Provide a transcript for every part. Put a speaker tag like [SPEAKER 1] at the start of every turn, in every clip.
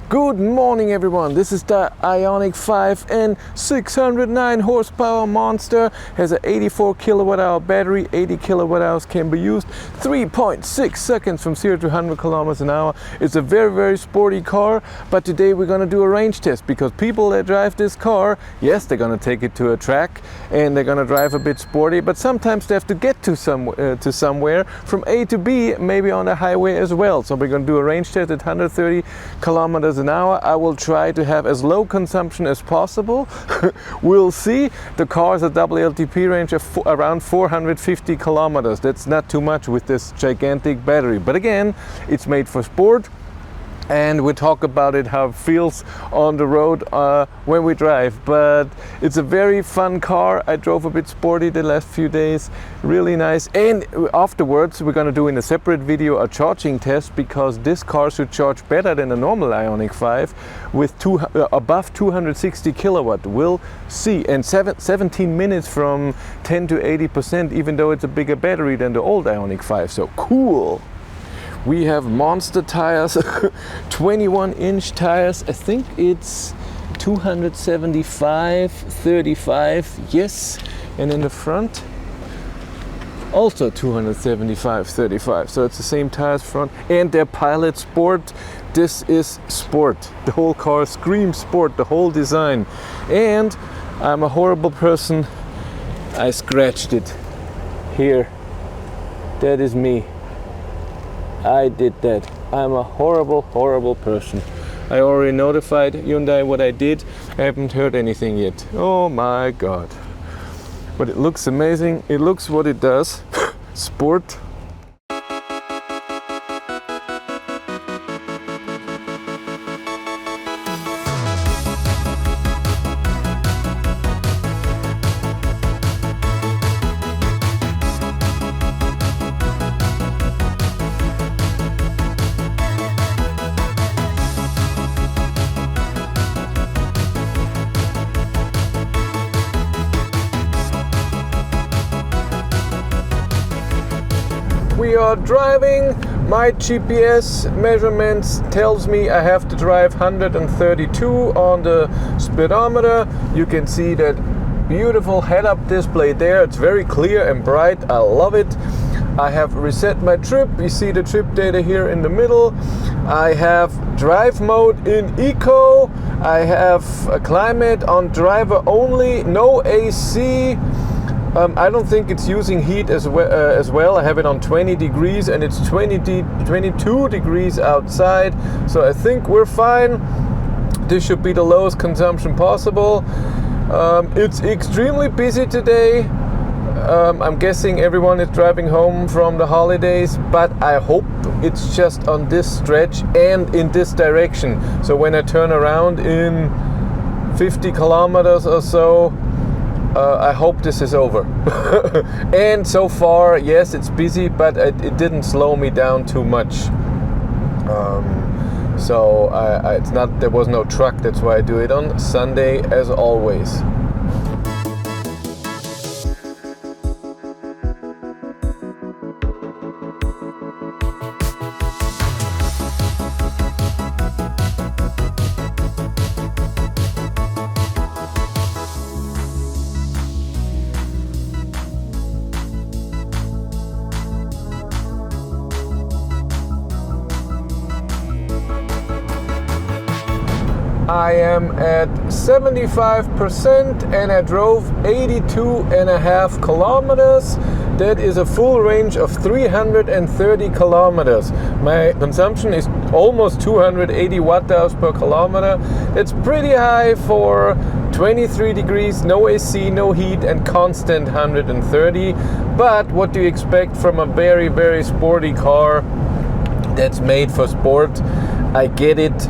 [SPEAKER 1] Good morning everyone, this is the Ioniq 5 and 609 horsepower monster. Has an 84 kilowatt hour battery, 80 kilowatt hours can be used, 3.6 seconds from 0 to 100 kilometers an hour. It's a very sporty car, but today we're gonna do a range test because people that drive this car, yes, they're gonna take it to a track and they're gonna drive a bit sporty, but sometimes they have to get to somewhere from A to B, maybe on the highway as well. So we're gonna do a range test at 130 kilometers an hour. I will try to have as low consumption as possible. We'll see. The car has a double LTP range of around 450 kilometers. That's not too much with this gigantic battery, but again, it's made for sport. And we talk about it, how it feels on the road when we drive. But it's a very fun car. I drove a bit sporty the last few days, really nice. And afterwards we're gonna do in a separate video a charging test, because this car should charge better than a normal Ioniq 5 with above 260 kilowatt. We'll see. And 17 minutes from 10 to 80%, even though it's a bigger battery than the old Ioniq 5. So cool. We have monster tires, 21-inch tires. I think it's 275/35, yes. And in the front, also 275/35. So it's the same tires front, and they're Pilot Sport. This is sport. The whole car screams sport, the whole design. And I'm a horrible person. I scratched it here. That is me. I did that. I'm a horrible person. I already notified Hyundai what I did. I haven't heard anything yet. Oh my god. But it looks amazing. It looks what it does. Sport. We are driving. My GPS measurements tells me I have to drive 132 on the speedometer. You can see that beautiful head-up display there. It's very clear and bright. I love it. I have reset my trip. You see the trip data here in the middle. I have drive mode in eco. I have a climate on driver only, no AC. I don't think it's using heat as well. I have it on 20 degrees and it's 22 degrees outside. So I think we're fine. This should be the lowest consumption possible. It's extremely busy today. I'm guessing everyone is driving home from the holidays, but I hope it's just on this stretch and in this direction. So when I turn around in 50 kilometers or so, I hope this is over. And so far, yes, it's busy, but it didn't slow me down too much. So it's not, there was no truck, that's why I do it on Sunday as always. I am at 75% and I drove 82.5 kilometers. That is a full range of 330 kilometers. My consumption is almost 280 watt hours per kilometer. It's pretty high for 23 degrees, no AC, no heat, and constant 130. But what do you expect from a very sporty car that's made for sport? I get it.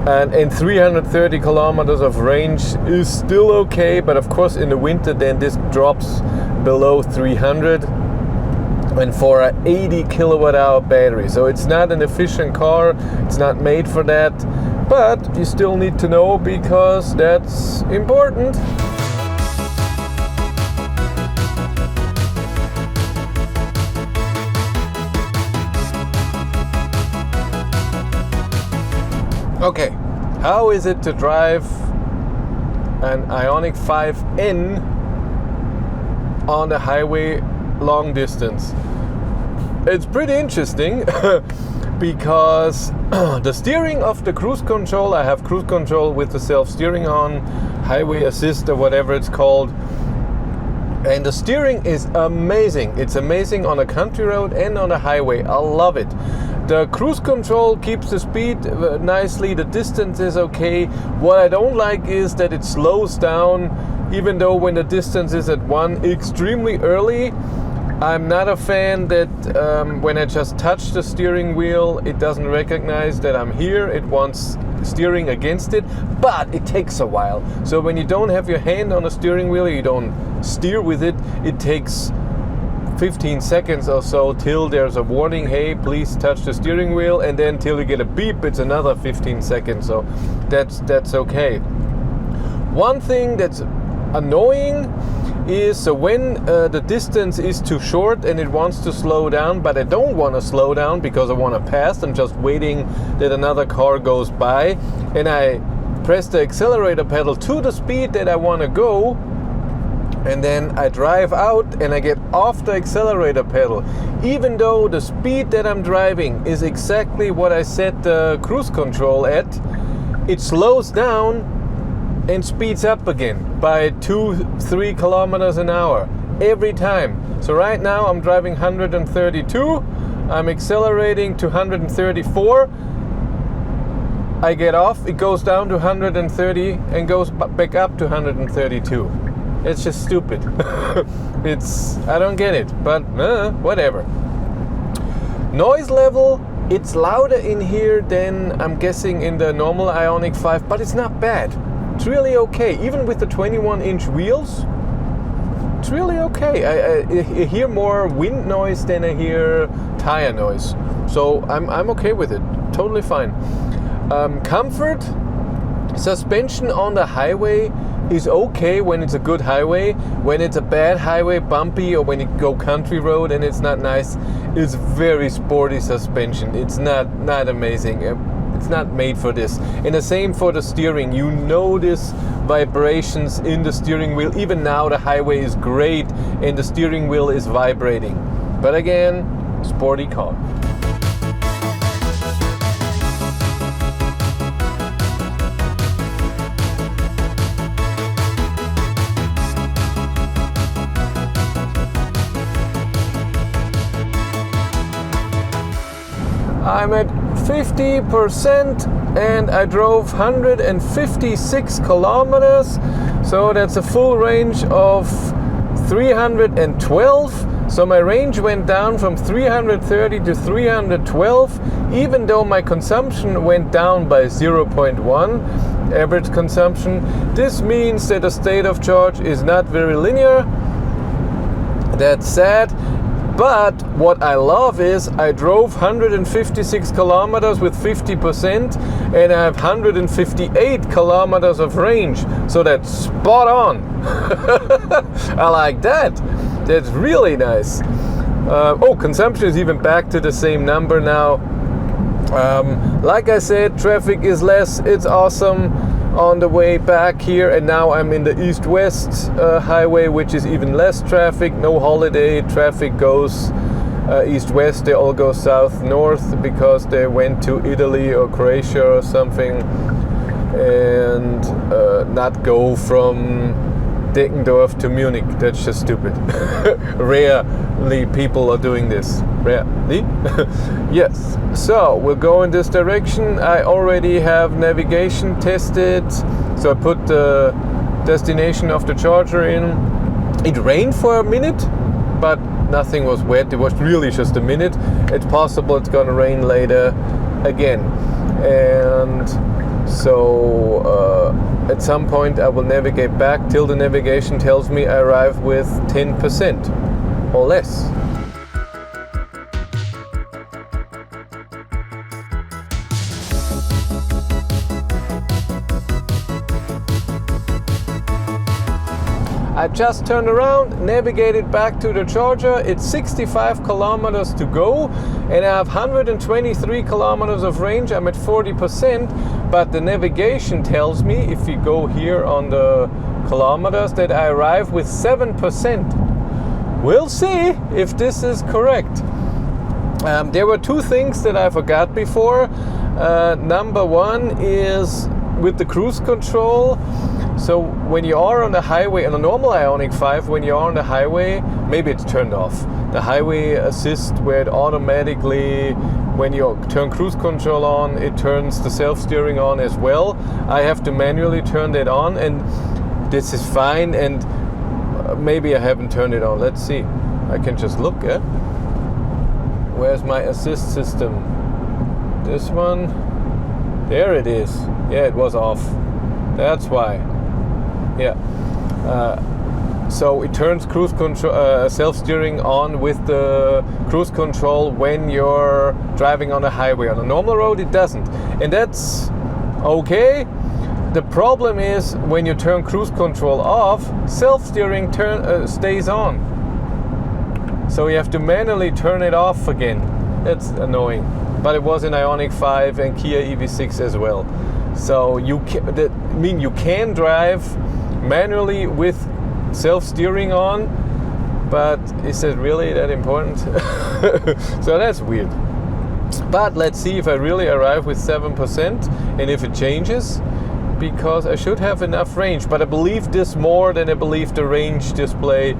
[SPEAKER 1] And 330 kilometers of range is still okay, but of course in the winter then this drops below 300, and for an 80 kilowatt hour battery. So it's not an efficient car, it's not made for that, but you still need to know because that's important. Okay, How is it to drive an Ioniq 5N on the highway long distance? It's pretty interesting because the steering of the cruise control, I have cruise control with the self-steering on, highway assist or whatever it's called, and the steering is amazing. It's amazing on a country road and on a highway. I love it. The cruise control keeps the speed nicely, the distance is okay. What I don't like is that it slows down, even though when the distance is at 1 extremely early. I'm not a fan that when I just touch the steering wheel, it doesn't recognize that I'm here. It wants steering against it, but it takes a while. So when you don't have your hand on the steering wheel, you don't steer with it, it takes 15 seconds or so till there's a warning, hey, please touch the steering wheel, and then till you get a beep, it's another 15 seconds. So that's okay. One thing that's annoying is so when the distance is too short and it wants to slow down, but I don't want to slow down because I want to pass. I'm just waiting that another car goes by, and I press the accelerator pedal to the speed that I want to go, and then I drive out and I get off the accelerator pedal. Even though the speed that I'm driving is exactly what I set the cruise control at, it slows down and speeds up again by 2-3 kilometers an hour every time. So right now I'm driving 132, I'm accelerating to 134, I get off, it goes down to 130 and goes back up to 132. It's just stupid. I don't get it, but whatever. Noise level, it's louder in here than I'm guessing in the normal Ioniq 5, but it's not bad. It's really okay, even with the 21-inch wheels. It's really okay. I hear more wind noise than I hear tire noise, so I'm okay with it. Totally fine. Comfort, suspension on the highway is okay when it's a good highway. When it's a bad highway, bumpy, or when you go country road and it's not nice, it's very sporty suspension. It's not amazing. It's not made for this. And the same for the steering. You notice vibrations in the steering wheel. Even now the highway is great and the steering wheel is vibrating. But again, sporty car. I'm at 50% and I drove 156 kilometers, so that's a full range of 312. So my range went down from 330 to 312, even though my consumption went down by 0.1 average consumption. This means that the state of charge is not very linear. That's sad. But what I love is I drove 156 kilometers with 50% and I have 158 kilometers of range. So that's spot on. I like that. That's really nice. Consumption is even back to the same number now. Like I said, traffic is less. It's awesome. On the way back here, and now I'm in the east-west highway, which is even less traffic. No holiday traffic goes east-west. They all go south-north because they went to Italy or Croatia or something, and not go from Deckendorf to Munich. That's just stupid. Rarely people are doing this. Rarely? Yes. So we'll go in this direction. I already have navigation tested. So I put the destination of the charger in. It rained for a minute, but nothing was wet. It was really just a minute. It's possible it's gonna rain later again. And so at some point I will navigate back till the navigation tells me I arrive with 10% or less. I just turned around, navigated back to the charger. It's 65 kilometers to go, and I have 123 kilometers of range. I'm at 40%, but the navigation tells me, if you go here on the kilometers, that I arrive with 7%. We'll see if this is correct. There were two things that I forgot before. Number one is with the cruise control. So when you are on the highway, on a normal Ioniq 5, when you are on the highway, maybe it's turned off. The highway assist, where it automatically, when you turn cruise control on, it turns the self-steering on as well. I have to manually turn that on, and this is fine, and maybe I haven't turned it on. Let's see. I can just look at. Where's my assist system? This one. There it is. Yeah, it was off. That's why. Yeah. So it turns cruise control, self-steering on with the cruise control when you're driving on a highway. On a normal road, it doesn't, and that's okay. The problem is when you turn cruise control off, self-steering stays on. So you have to manually turn it off again. That's annoying. But it was in Ioniq 5 and Kia EV6 as well. So you can drive manually with self-steering on, but is it really that important? So that's weird. But let's see if I really arrive with 7% and if it changes, because I should have enough range. But I believe this more than I believe the range display,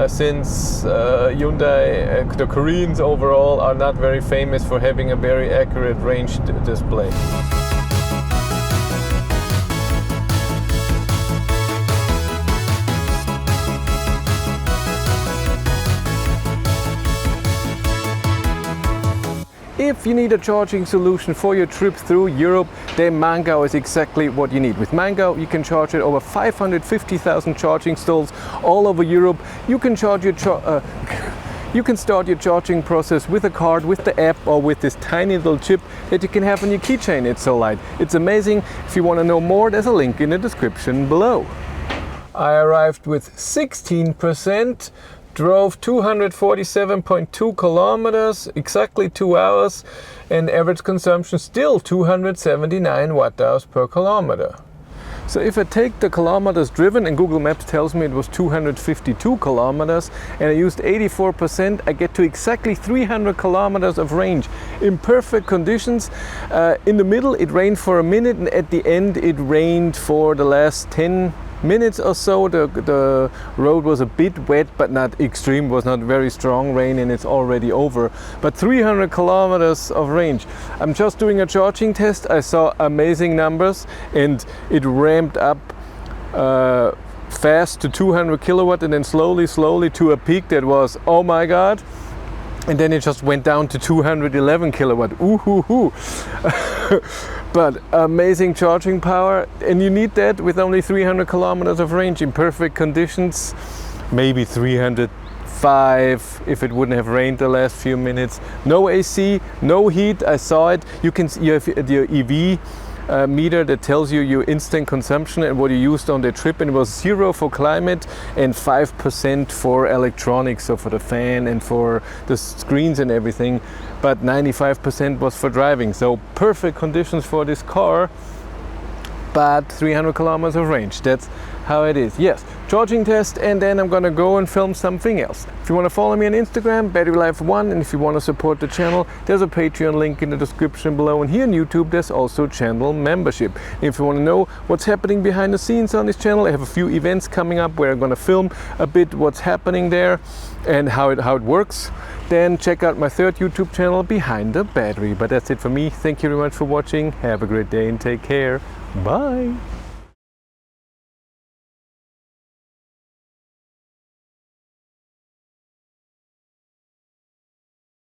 [SPEAKER 1] since Hyundai, the Koreans overall, are not very famous for having a very accurate range display. If you need a charging solution for your trip through Europe, then Maingau is exactly what you need. With Maingau, you can charge at over 550,000 charging stalls all over Europe. You can charge your you can start your charging process with a card, with the app, or with this tiny little chip that you can have on your keychain. It's so light. It's amazing. If you want to know more, there's a link in the description below. I arrived with 16%. Drove 247.2 kilometers, exactly 2 hours, and average consumption still 279 watt-hours per kilometer. So if I take the kilometers driven, and Google Maps tells me it was 252 kilometers, and I used 84%, I get to exactly 300 kilometers of range in perfect conditions. In the middle it rained for a minute, and at the end it rained for the last 10 minutes or so. The road was a bit wet, but not extreme, was not very strong rain, and it's already over. But 300 kilometers of range. I'm just doing a charging test. I saw amazing numbers, and it ramped up fast to 200 kilowatt, and then slowly to a peak that was, oh my god. And then it just went down to 211 kilowatt. Ooh hoo hoo. But amazing charging power, and you need that with only 300 kilometers of range in perfect conditions. Maybe 305 if it wouldn't have rained the last few minutes. No AC, no heat. I saw it. You have your EV meter that tells you your instant consumption and what you used on the trip, and it was 0 for climate and 5% for electronics, so for the fan and for the screens and everything, but 95% was for driving. So perfect conditions for this car, but 300 kilometers of range. That's how it is. Yes, charging test, and then I'm gonna go and film something else. If you want to follow me on Instagram, BatteryLife1, and if you want to support the channel, there's a Patreon link in the description below, and here on YouTube there's also channel membership. And if you want to know what's happening behind the scenes on this channel, I have a few events coming up where I'm gonna film a bit what's happening there and how it works. Then check out my third YouTube channel, Behind the Battery. But that's it for me. Thank you very much for watching. Have a great day and take care. Bye.